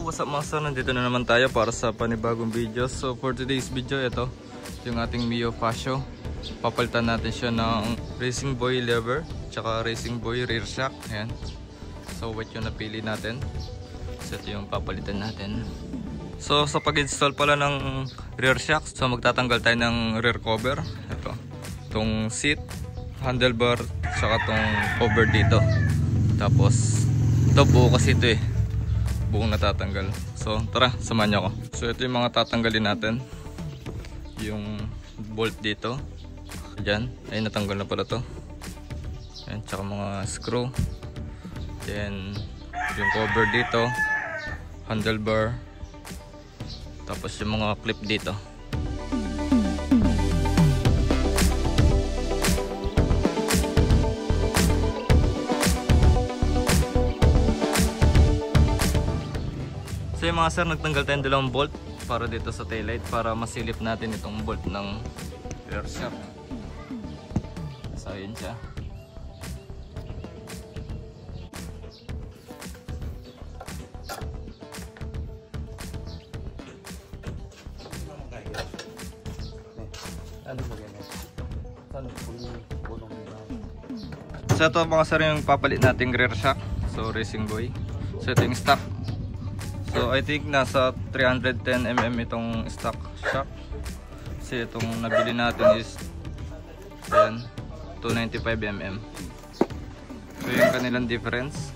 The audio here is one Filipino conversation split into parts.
what's up mga sir? Nandito na naman tayo para sa panibagong video. So for today's video, ito yung ating Mio Fascio. Papalitan natin siya ng Racing Boy lever tsaka Racing Boy rear shock. Ayan. So white yung napili natin. So ito yung papalitan natin. So sa pag-install pala ng rear shock, so magtatanggal tayo ng rear cover. Ito, itong seat, handlebar, tsaka itong cover dito. Tapos ito buo kasi ito eh, buong natatanggal. So tara, samahan niyo ako. So ito yung mga tatanggalin natin. Yung bolt dito, dyan, ay natanggal na pala to. Ayan, tsaka mga screw. Then yung cover dito, handlebar, tapos yung mga clip dito. So yung mga sir, nagtanggal tayong dalawang bolt para dito sa taillight para masilip natin itong bolt ng rear shock. So yun siya. So ito mga sir yung papalit nating rear shock. So Racing Boy. So ito yung stock. So I think nasa 310mm itong stock shock. Kasi itong nabili natin is ayan, 295mm. So yung kanilang difference.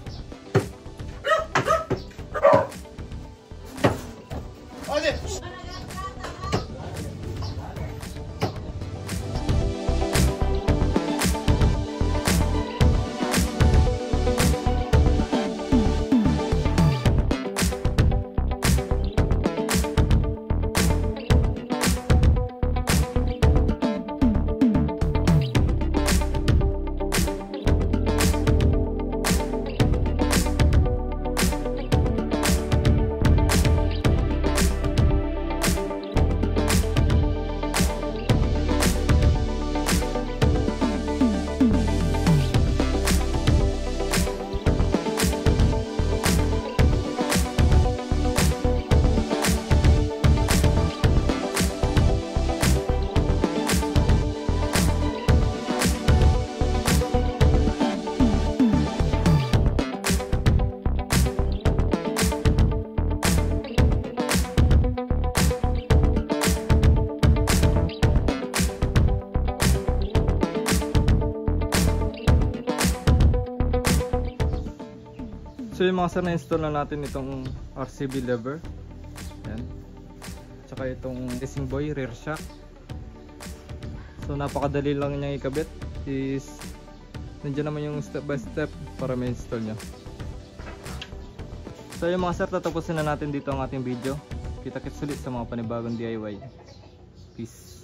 So yung mga sir, na-install na natin itong RCB lever. Ayan. Tsaka itong Racing Boy rear shock. So napakadali lang niyang ikabit. Is nandiyan naman yung step by step para ma-install niya. So yung mga sir, tatapusin na natin dito ang ating video. Kita-kits ulit sa mga panibagong DIY. Peace.